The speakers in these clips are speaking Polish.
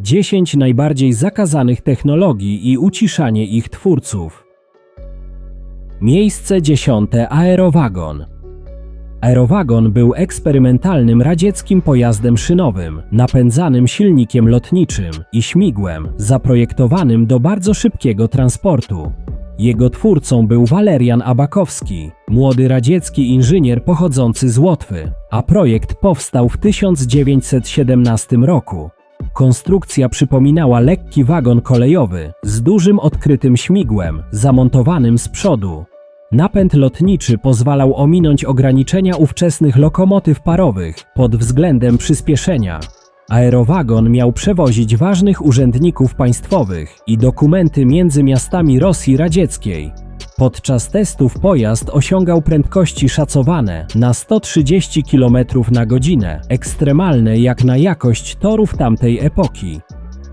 10 najbardziej zakazanych technologii i uciszanie ich twórców. Miejsce 10. Aerowagon. Aerowagon był eksperymentalnym radzieckim pojazdem szynowym, napędzanym silnikiem lotniczym i śmigłem, zaprojektowanym do bardzo szybkiego transportu. Jego twórcą był Walerian Abakowski, młody radziecki inżynier pochodzący z Łotwy, a projekt powstał w 1917 roku. Konstrukcja przypominała lekki wagon kolejowy z dużym odkrytym śmigłem, zamontowanym z przodu. Napęd lotniczy pozwalał ominąć ograniczenia ówczesnych lokomotyw parowych pod względem przyspieszenia. Aerowagon miał przewozić ważnych urzędników państwowych i dokumenty między miastami Rosji Radzieckiej. Podczas testów pojazd osiągał prędkości szacowane na 130 km na godzinę, ekstremalne jak na jakość torów tamtej epoki.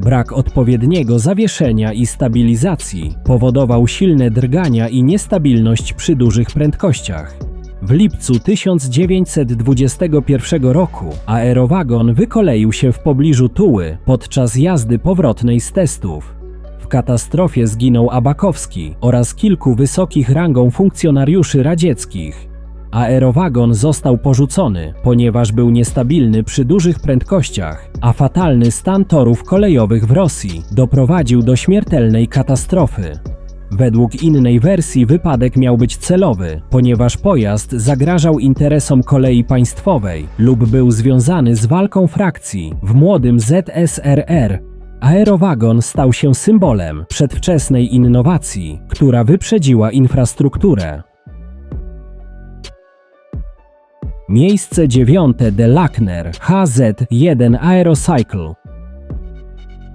Brak odpowiedniego zawieszenia i stabilizacji powodował silne drgania i niestabilność przy dużych prędkościach. W lipcu 1921 roku aerowagon wykoleił się w pobliżu Tuły podczas jazdy powrotnej z testów. W katastrofie zginął Abakowski oraz kilku wysokich rangą funkcjonariuszy radzieckich. Aerowagon został porzucony, ponieważ był niestabilny przy dużych prędkościach, a fatalny stan torów kolejowych w Rosji doprowadził do śmiertelnej katastrofy. Według innej wersji wypadek miał być celowy, ponieważ pojazd zagrażał interesom kolei państwowej lub był związany z walką frakcji w młodym ZSRR. Aerowagon stał się symbolem przedwczesnej innowacji, która wyprzedziła infrastrukturę. Miejsce 9. Delackner HZ-1 Aerocycle.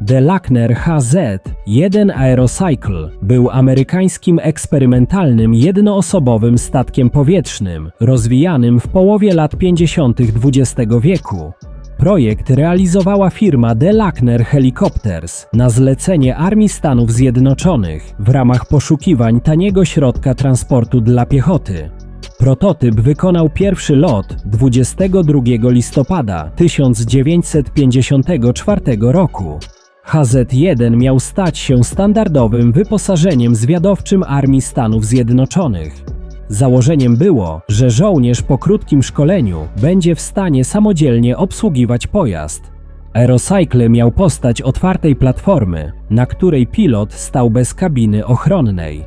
Delackner HZ-1 Aerocycle był amerykańskim eksperymentalnym jednoosobowym statkiem powietrznym, rozwijanym w połowie lat 50. XX wieku. Projekt realizowała firma Delackner Helicopters na zlecenie Armii Stanów Zjednoczonych w ramach poszukiwań taniego środka transportu dla piechoty. Prototyp wykonał pierwszy lot 22 listopada 1954 roku. HZ-1 miał stać się standardowym wyposażeniem zwiadowczym Armii Stanów Zjednoczonych. Założeniem było, że żołnierz po krótkim szkoleniu będzie w stanie samodzielnie obsługiwać pojazd. Aerocycle miał postać otwartej platformy, na której pilot stał bez kabiny ochronnej.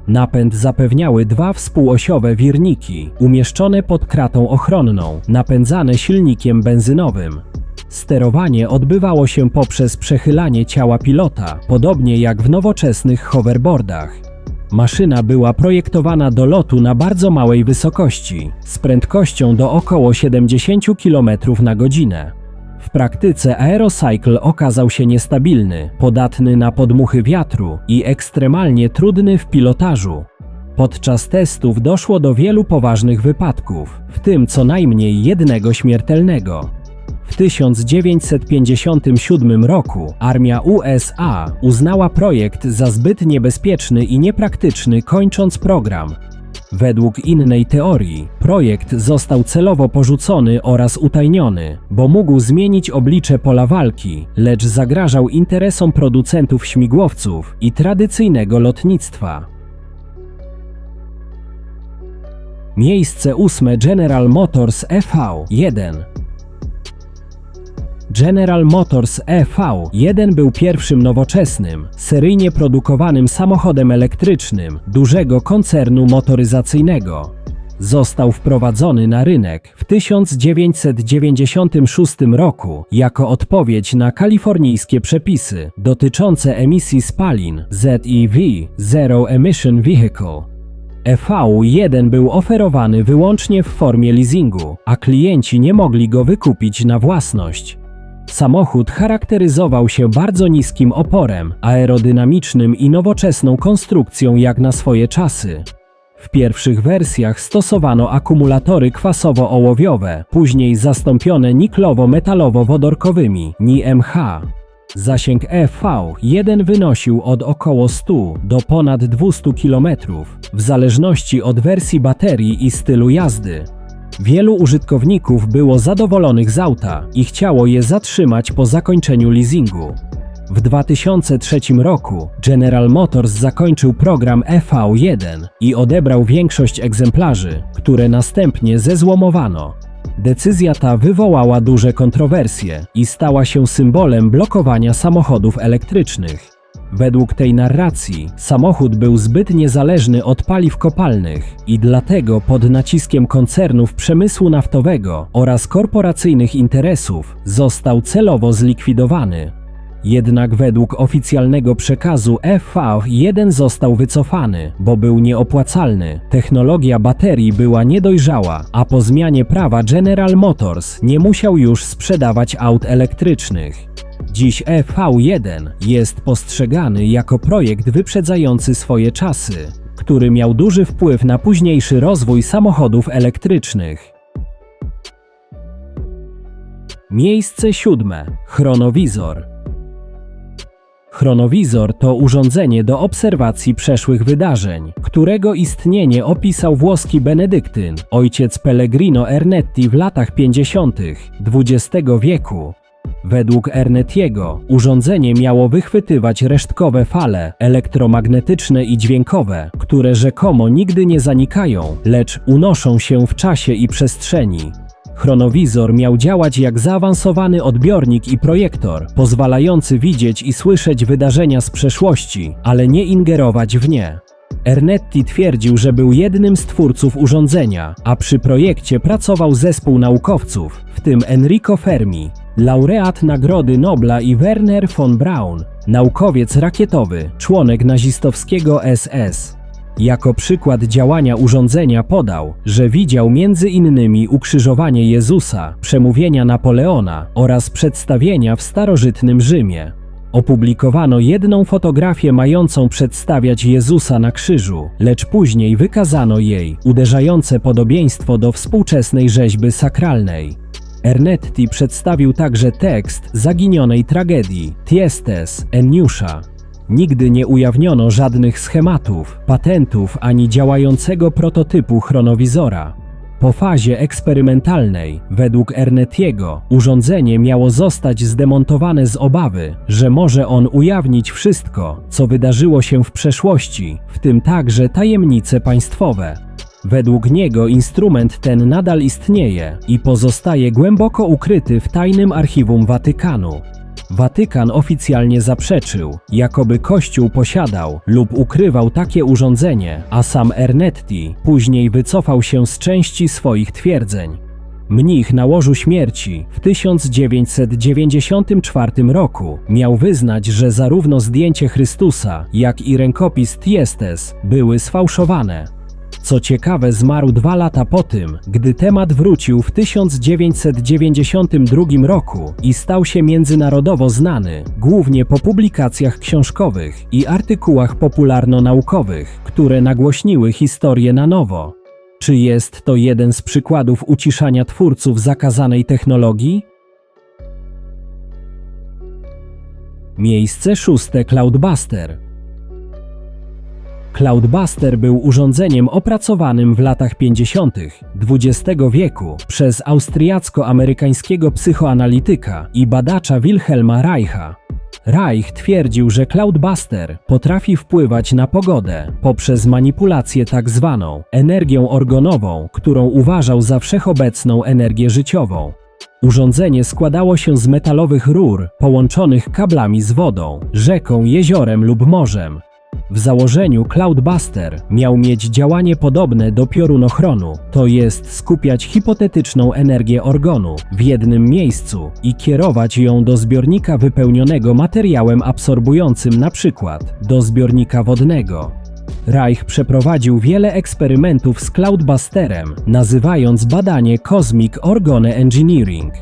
Napęd zapewniały dwa współosiowe wirniki, umieszczone pod kratą ochronną, napędzane silnikiem benzynowym. Sterowanie odbywało się poprzez przechylanie ciała pilota, podobnie jak w nowoczesnych hoverboardach. Maszyna była projektowana do lotu na bardzo małej wysokości, z prędkością do około 70 km na godzinę. W praktyce Aerocycle okazał się niestabilny, podatny na podmuchy wiatru i ekstremalnie trudny w pilotażu. Podczas testów doszło do wielu poważnych wypadków, w tym co najmniej jednego śmiertelnego. W 1957 roku armia USA uznała projekt za zbyt niebezpieczny i niepraktyczny, kończąc program. Według innej teorii, projekt został celowo porzucony oraz utajniony, bo mógł zmienić oblicze pola walki, lecz zagrażał interesom producentów śmigłowców i tradycyjnego lotnictwa. Miejsce 8. General Motors EV-1. General Motors EV-1 był pierwszym nowoczesnym, seryjnie produkowanym samochodem elektrycznym dużego koncernu motoryzacyjnego. Został wprowadzony na rynek w 1996 roku jako odpowiedź na kalifornijskie przepisy dotyczące emisji spalin ZEV Zero Emission Vehicle. EV-1 był oferowany wyłącznie w formie leasingu, a klienci nie mogli go wykupić na własność. Samochód charakteryzował się bardzo niskim oporem, aerodynamicznym i nowoczesną konstrukcją jak na swoje czasy. W pierwszych wersjach stosowano akumulatory kwasowo-ołowiowe, później zastąpione niklowo-metalowo-wodorkowymi NiMH. Zasięg EV-1 wynosił od około 100 do ponad 200 km, w zależności od wersji baterii i stylu jazdy. Wielu użytkowników było zadowolonych z auta i chciało je zatrzymać po zakończeniu leasingu. W 2003 roku General Motors zakończył program EV1 i odebrał większość egzemplarzy, które następnie zezłomowano. Decyzja ta wywołała duże kontrowersje i stała się symbolem blokowania samochodów elektrycznych. Według tej narracji samochód był zbyt niezależny od paliw kopalnych i dlatego pod naciskiem koncernów przemysłu naftowego oraz korporacyjnych interesów został celowo zlikwidowany. Jednak według oficjalnego przekazu EV1 został wycofany, bo był nieopłacalny, technologia baterii była niedojrzała, a po zmianie prawa General Motors nie musiał już sprzedawać aut elektrycznych. Dziś EV1 jest postrzegany jako projekt wyprzedzający swoje czasy, który miał duży wpływ na późniejszy rozwój samochodów elektrycznych. Miejsce 7. Chronowizor. Chronowizor to urządzenie do obserwacji przeszłych wydarzeń, którego istnienie opisał włoski benedyktyn, ojciec Pellegrino Ernetti w latach 50. XX wieku. Według Ernettiego urządzenie miało wychwytywać resztkowe fale elektromagnetyczne i dźwiękowe, które rzekomo nigdy nie zanikają, lecz unoszą się w czasie i przestrzeni. Chronowizor miał działać jak zaawansowany odbiornik i projektor, pozwalający widzieć i słyszeć wydarzenia z przeszłości, ale nie ingerować w nie. Ernetti twierdził, że był jednym z twórców urządzenia, a przy projekcie pracował zespół naukowców, w tym Enrico Fermi, laureat Nagrody Nobla, i Werner von Braun, naukowiec rakietowy, członek nazistowskiego SS. Jako przykład działania urządzenia podał, że widział m.in. ukrzyżowanie Jezusa, przemówienia Napoleona oraz przedstawienia w starożytnym Rzymie. Opublikowano jedną fotografię mającą przedstawiać Jezusa na krzyżu, lecz później wykazano jej uderzające podobieństwo do współczesnej rzeźby sakralnej. Ernetti przedstawił także tekst zaginionej tragedii Tiestes Eniusza. Nigdy nie ujawniono żadnych schematów, patentów ani działającego prototypu chronowizora. Po fazie eksperymentalnej, według Ernettiego, urządzenie miało zostać zdemontowane z obawy, że może on ujawnić wszystko, co wydarzyło się w przeszłości, w tym także tajemnice państwowe. Według niego instrument ten nadal istnieje i pozostaje głęboko ukryty w tajnym archiwum Watykanu. Watykan oficjalnie zaprzeczył, jakoby Kościół posiadał lub ukrywał takie urządzenie, a sam Ernetti później wycofał się z części swoich twierdzeń. Mnich na łożu śmierci w 1994 roku miał wyznać, że zarówno zdjęcie Chrystusa, jak i rękopis Tiestes były sfałszowane. Co ciekawe, zmarł 2 lata po tym, gdy temat wrócił w 1992 roku i stał się międzynarodowo znany, głównie po publikacjach książkowych i artykułach popularno-naukowych, które nagłośniły historię na nowo. Czy jest to jeden z przykładów uciszania twórców zakazanej technologii? Miejsce 6. Cloudbuster. Cloudbuster był urządzeniem opracowanym w latach 50. XX wieku przez austriacko-amerykańskiego psychoanalityka i badacza Wilhelma Reicha. Reich twierdził, że Cloudbuster potrafi wpływać na pogodę poprzez manipulację tzw. energią organową, którą uważał za wszechobecną energię życiową. Urządzenie składało się z metalowych rur połączonych kablami z wodą, rzeką, jeziorem lub morzem. W założeniu Cloudbuster miał mieć działanie podobne do piorunochronu, to jest skupiać hipotetyczną energię organu w jednym miejscu i kierować ją do zbiornika wypełnionego materiałem absorbującym, np. do zbiornika wodnego. Reich przeprowadził wiele eksperymentów z Cloudbusterem, nazywając badanie Cosmic Orgone Engineering.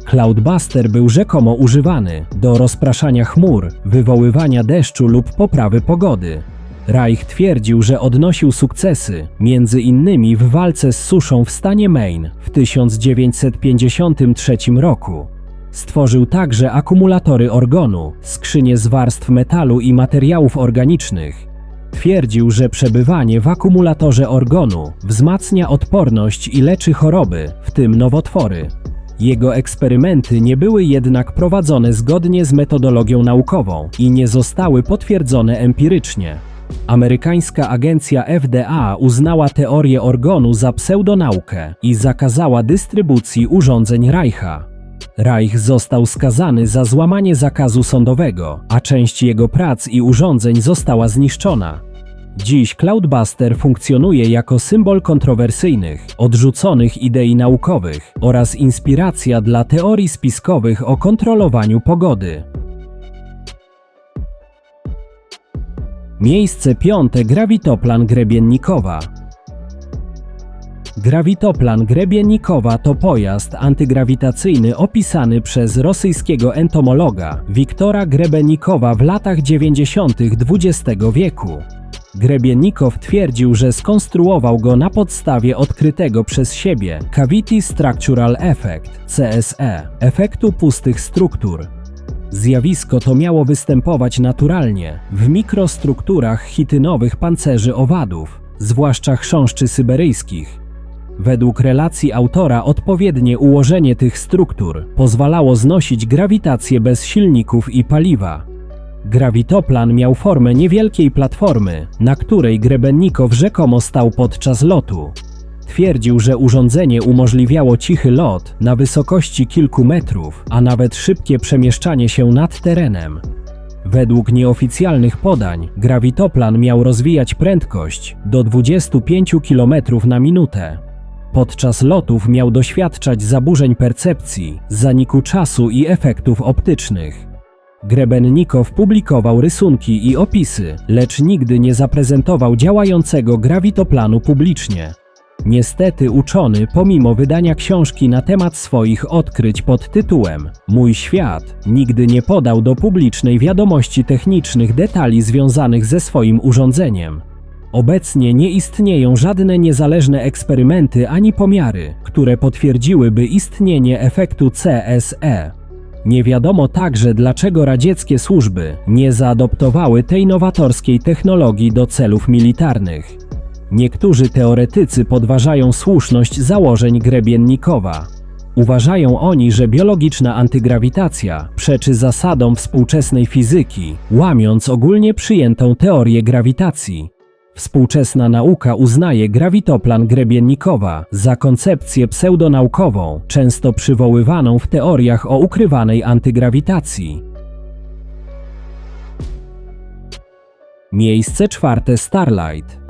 Cloudbuster był rzekomo używany do rozpraszania chmur, wywoływania deszczu lub poprawy pogody. Reich twierdził, że odnosił sukcesy, między innymi w walce z suszą w stanie Maine w 1953 roku. Stworzył także akumulatory organu, skrzynie z warstw metalu i materiałów organicznych. Twierdził, że przebywanie w akumulatorze organu wzmacnia odporność i leczy choroby, w tym nowotwory. Jego eksperymenty nie były jednak prowadzone zgodnie z metodologią naukową i nie zostały potwierdzone empirycznie. Amerykańska agencja FDA uznała teorię organu za pseudonaukę i zakazała dystrybucji urządzeń Reicha. Reich został skazany za złamanie zakazu sądowego, a część jego prac i urządzeń została zniszczona. Dziś Cloudbuster funkcjonuje jako symbol kontrowersyjnych, odrzuconych idei naukowych oraz inspiracja dla teorii spiskowych o kontrolowaniu pogody. Miejsce 5. Grawitoplan Grebiennikowa. Grawitoplan Grebiennikowa to pojazd antygrawitacyjny opisany przez rosyjskiego entomologa Wiktora Grebennikowa w latach 90. XX wieku. Grebiennikow twierdził, że skonstruował go na podstawie odkrytego przez siebie Cavity Structural Effect (CSE) efektu pustych struktur. Zjawisko to miało występować naturalnie w mikrostrukturach chitynowych pancerzy owadów, zwłaszcza chrząszczy syberyjskich. Według relacji autora odpowiednie ułożenie tych struktur pozwalało znosić grawitację bez silników i paliwa. Grawitoplan miał formę niewielkiej platformy, na której Grebennikow rzekomo stał podczas lotu. Twierdził, że urządzenie umożliwiało cichy lot na wysokości kilku metrów, a nawet szybkie przemieszczanie się nad terenem. Według nieoficjalnych podań, grawitoplan miał rozwijać prędkość do 25 km na minutę. Podczas lotów miał doświadczać zaburzeń percepcji, zaniku czasu i efektów optycznych. Grebennikow publikował rysunki i opisy, lecz nigdy nie zaprezentował działającego grawitoplanu publicznie. Niestety uczony, pomimo wydania książki na temat swoich odkryć pod tytułem „Mój świat”, nigdy nie podał do publicznej wiadomości technicznych detali związanych ze swoim urządzeniem. Obecnie nie istnieją żadne niezależne eksperymenty ani pomiary, które potwierdziłyby istnienie efektu CSE. Nie wiadomo także, dlaczego radzieckie służby nie zaadoptowały tej nowatorskiej technologii do celów militarnych. Niektórzy teoretycy podważają słuszność założeń Grebiennikowa. Uważają oni, że biologiczna antygrawitacja przeczy zasadom współczesnej fizyki, łamiąc ogólnie przyjętą teorię grawitacji. Współczesna nauka uznaje grawitoplan Grebiennikowa za koncepcję pseudonaukową, często przywoływaną w teoriach o ukrywanej antygrawitacji. Miejsce 4. Starlight.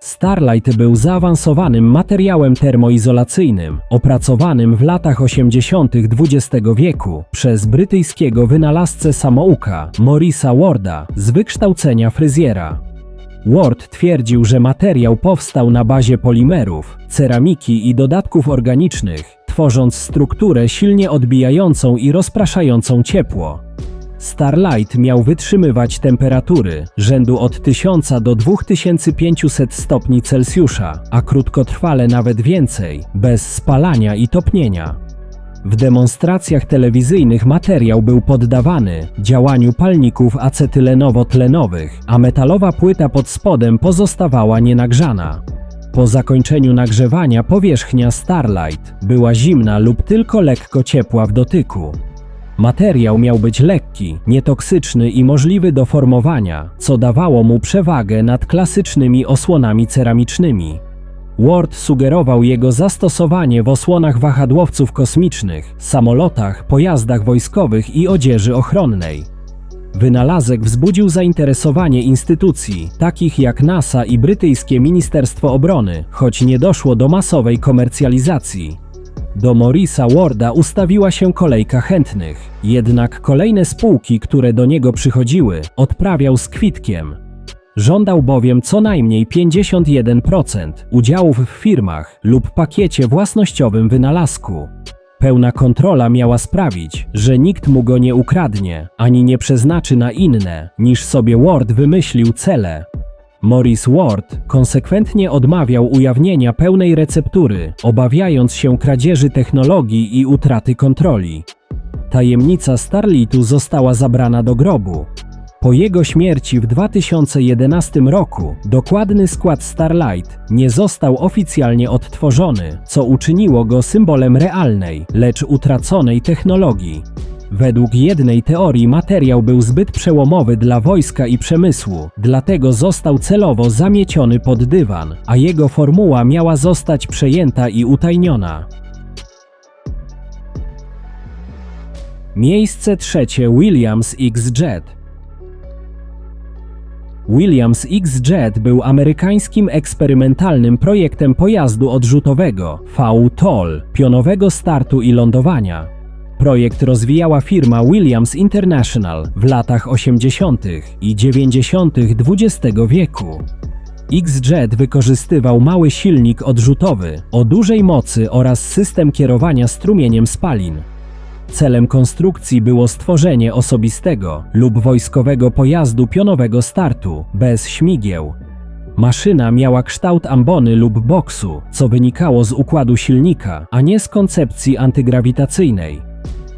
Starlight był zaawansowanym materiałem termoizolacyjnym, opracowanym w latach 80. XX wieku przez brytyjskiego wynalazcę samouka Morisa Warda z wykształcenia fryzjera. Ward twierdził, że materiał powstał na bazie polimerów, ceramiki i dodatków organicznych, tworząc strukturę silnie odbijającą i rozpraszającą ciepło. Starlight miał wytrzymywać temperatury rzędu od 1000 do 2500 stopni Celsjusza, a krótkotrwale nawet więcej, bez spalania i topnienia. W demonstracjach telewizyjnych materiał był poddawany działaniu palników acetylenowo-tlenowych, a metalowa płyta pod spodem pozostawała nienagrzana. Po zakończeniu nagrzewania powierzchnia Starlight była zimna lub tylko lekko ciepła w dotyku. Materiał miał być lekki, nietoksyczny i możliwy do formowania, co dawało mu przewagę nad klasycznymi osłonami ceramicznymi. Ward sugerował jego zastosowanie w osłonach wahadłowców kosmicznych, samolotach, pojazdach wojskowych i odzieży ochronnej. Wynalazek wzbudził zainteresowanie instytucji, takich jak NASA i brytyjskie Ministerstwo Obrony, choć nie doszło do masowej komercjalizacji. Do Morisa Warda ustawiła się kolejka chętnych, jednak kolejne spółki, które do niego przychodziły, odprawiał z kwitkiem. Żądał bowiem co najmniej 51% udziałów w firmach lub pakiecie własnościowym wynalazku. Pełna kontrola miała sprawić, że nikt mu go nie ukradnie, ani nie przeznaczy na inne, niż sobie Ward wymyślił cele. Morris Ward konsekwentnie odmawiał ujawnienia pełnej receptury, obawiając się kradzieży technologii i utraty kontroli. Tajemnica Starlightu została zabrana do grobu. Po jego śmierci w 2011 roku dokładny skład Starlight nie został oficjalnie odtworzony, co uczyniło go symbolem realnej, lecz utraconej technologii. Według jednej teorii materiał był zbyt przełomowy dla wojska i przemysłu, dlatego został celowo zamieciony pod dywan, a jego formuła miała zostać przejęta i utajniona. Miejsce trzecie: Williams X-Jet. Williams X-Jet był amerykańskim eksperymentalnym projektem pojazdu odrzutowego VTOL, pionowego startu i lądowania. Projekt rozwijała firma Williams International w latach 80. i 90. XX wieku. X-Jet wykorzystywał mały silnik odrzutowy o dużej mocy oraz system kierowania strumieniem spalin. Celem konstrukcji było stworzenie osobistego lub wojskowego pojazdu pionowego startu, bez śmigieł. Maszyna miała kształt ambony lub boksu, co wynikało z układu silnika, a nie z koncepcji antygrawitacyjnej.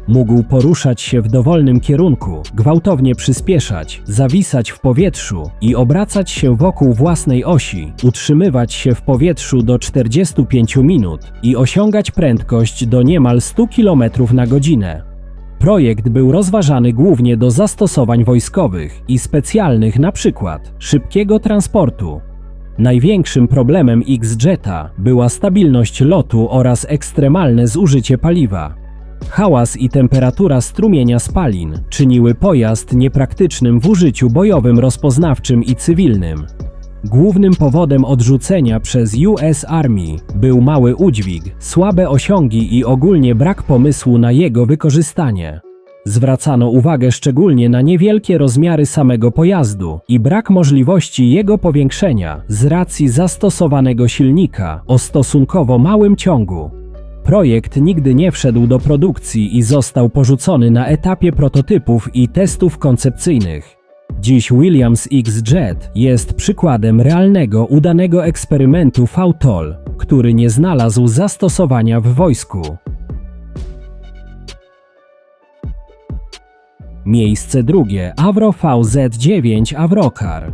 Mógł poruszać się w dowolnym kierunku, gwałtownie przyspieszać, zawisać w powietrzu i obracać się wokół własnej osi, utrzymywać się w powietrzu do 45 minut i osiągać prędkość do niemal 100 km na godzinę. Projekt był rozważany głównie do zastosowań wojskowych i specjalnych, np. szybkiego transportu. Największym problemem X-Jeta była stabilność lotu oraz ekstremalne zużycie paliwa. Hałas i temperatura strumienia spalin czyniły pojazd niepraktycznym w użyciu bojowym, rozpoznawczym i cywilnym. Głównym powodem odrzucenia przez US Army był mały udźwig, słabe osiągi i ogólnie brak pomysłu na jego wykorzystanie. Zwracano uwagę szczególnie na niewielkie rozmiary samego pojazdu i brak możliwości jego powiększenia z racji zastosowanego silnika o stosunkowo małym ciągu. Projekt nigdy nie wszedł do produkcji i został porzucony na etapie prototypów i testów koncepcyjnych. Dziś Williams X-Jet jest przykładem realnego, udanego eksperymentu VTOL, który nie znalazł zastosowania w wojsku. Miejsce drugie: Avro VZ-9 Avrocar.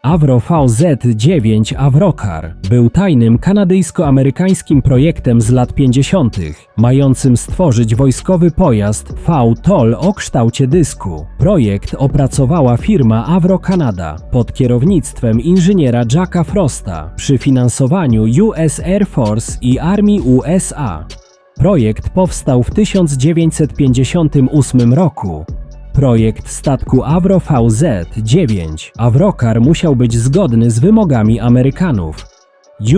Avro VZ-9 Avrocar był tajnym kanadyjsko-amerykańskim projektem z lat 50., mającym stworzyć wojskowy pojazd VTOL o kształcie dysku. Projekt opracowała firma Avro Canada pod kierownictwem inżyniera Jacka Frosta przy finansowaniu US Air Force i Armii USA. Projekt powstał w 1958 roku. Projekt statku Avro VZ-9 Avrocar musiał być zgodny z wymogami Amerykanów.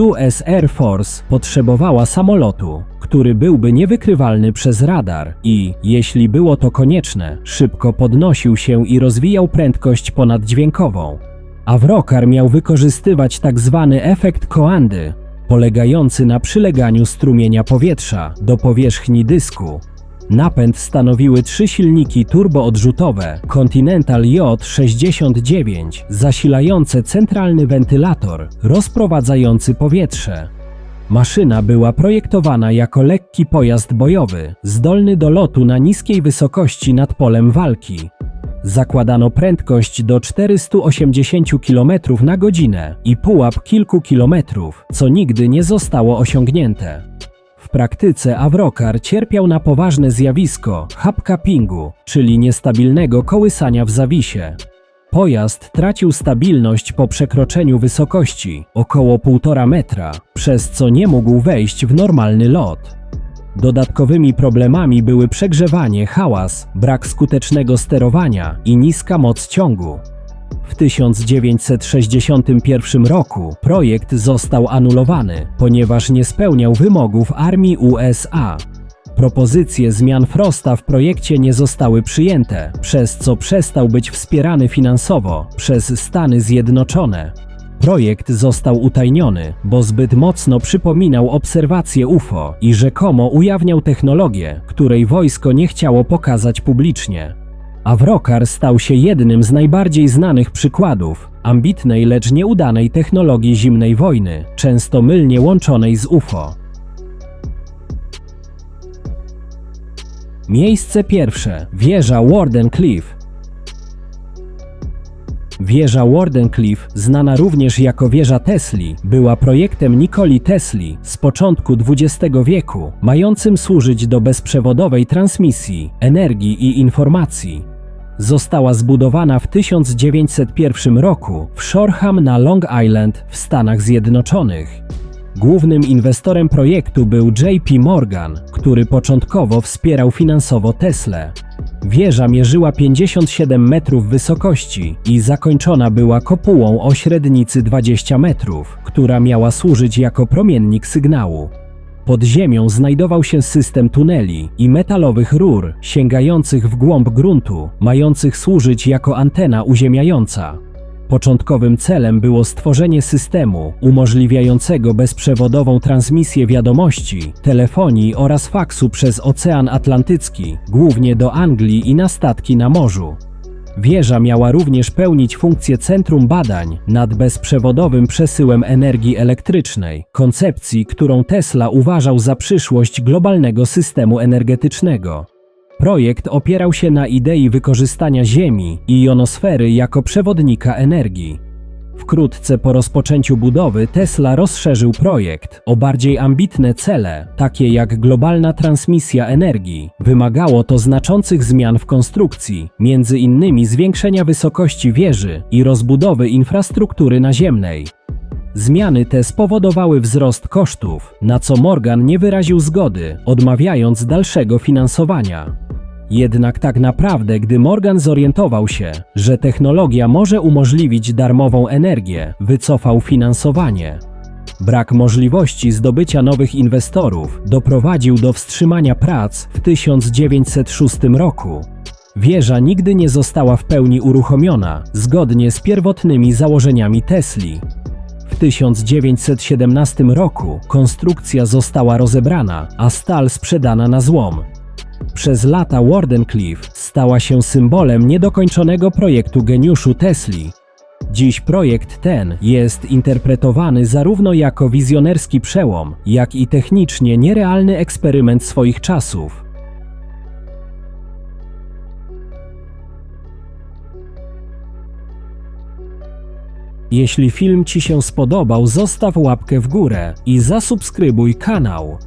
US Air Force potrzebowała samolotu, który byłby niewykrywalny przez radar i, jeśli było to konieczne, szybko podnosił się i rozwijał prędkość ponaddźwiękową. Avrocar miał wykorzystywać tzw. efekt Coandy, polegający na przyleganiu strumienia powietrza do powierzchni dysku. Napęd stanowiły 3 silniki turboodrzutowe Continental J69 zasilające centralny wentylator rozprowadzający powietrze. Maszyna była projektowana jako lekki pojazd bojowy, zdolny do lotu na niskiej wysokości nad polem walki. Zakładano prędkość do 480 km na godzinę i pułap kilku kilometrów, co nigdy nie zostało osiągnięte. W praktyce Avrocar cierpiał na poważne zjawisko hubcappingu, czyli niestabilnego kołysania w zawisie. Pojazd tracił stabilność po przekroczeniu wysokości około 1,5 metra, przez co nie mógł wejść w normalny lot. Dodatkowymi problemami były przegrzewanie, hałas, brak skutecznego sterowania i niska moc ciągu. W 1961 roku projekt został anulowany, ponieważ nie spełniał wymogów Armii USA. Propozycje zmian Frosta w projekcie nie zostały przyjęte, przez co przestał być wspierany finansowo przez Stany Zjednoczone. Projekt został utajniony, bo zbyt mocno przypominał obserwacje UFO i rzekomo ujawniał technologię, której wojsko nie chciało pokazać publicznie. Avrocar stał się jednym z najbardziej znanych przykładów ambitnej, lecz nieudanej technologii zimnej wojny, często mylnie łączonej z UFO. Miejsce pierwsze. Wieża Wardenclyffe. Wieża Wardenclyffe, znana również jako wieża Tesli, była projektem Nikoli Tesli z początku XX wieku, mającym służyć do bezprzewodowej transmisji energii i informacji. Została zbudowana w 1901 roku w Shoreham na Long Island w Stanach Zjednoczonych. Głównym inwestorem projektu był JP Morgan, który początkowo wspierał finansowo Teslę. Wieża mierzyła 57 metrów wysokości i zakończona była kopułą o średnicy 20 metrów, która miała służyć jako promiennik sygnału. Pod ziemią znajdował się system tuneli i metalowych rur sięgających w głąb gruntu, mających służyć jako antena uziemiająca. Początkowym celem było stworzenie systemu umożliwiającego bezprzewodową transmisję wiadomości, telefonii oraz faksu przez Ocean Atlantycki, głównie do Anglii i na statki na morzu. Wieża miała również pełnić funkcję centrum badań nad bezprzewodowym przesyłem energii elektrycznej, koncepcji, którą Tesla uważał za przyszłość globalnego systemu energetycznego. Projekt opierał się na idei wykorzystania Ziemi i jonosfery jako przewodnika energii. Wkrótce po rozpoczęciu budowy Tesla rozszerzył projekt o bardziej ambitne cele, takie jak globalna transmisja energii. Wymagało to znaczących zmian w konstrukcji, między innymi zwiększenia wysokości wieży i rozbudowy infrastruktury naziemnej. Zmiany te spowodowały wzrost kosztów, na co Morgan nie wyraził zgody, odmawiając dalszego finansowania. Jednak tak naprawdę, gdy Morgan zorientował się, że technologia może umożliwić darmową energię, wycofał finansowanie. Brak możliwości zdobycia nowych inwestorów doprowadził do wstrzymania prac w 1906 roku. Wieża nigdy nie została w pełni uruchomiona, zgodnie z pierwotnymi założeniami Tesli. W 1917 roku konstrukcja została rozebrana, a stal sprzedana na złom. Przez lata Wardenclyffe stała się symbolem niedokończonego projektu geniuszu Tesli. Dziś projekt ten jest interpretowany zarówno jako wizjonerski przełom, jak i technicznie nierealny eksperyment swoich czasów. Jeśli film Ci się spodobał, zostaw łapkę w górę i zasubskrybuj kanał.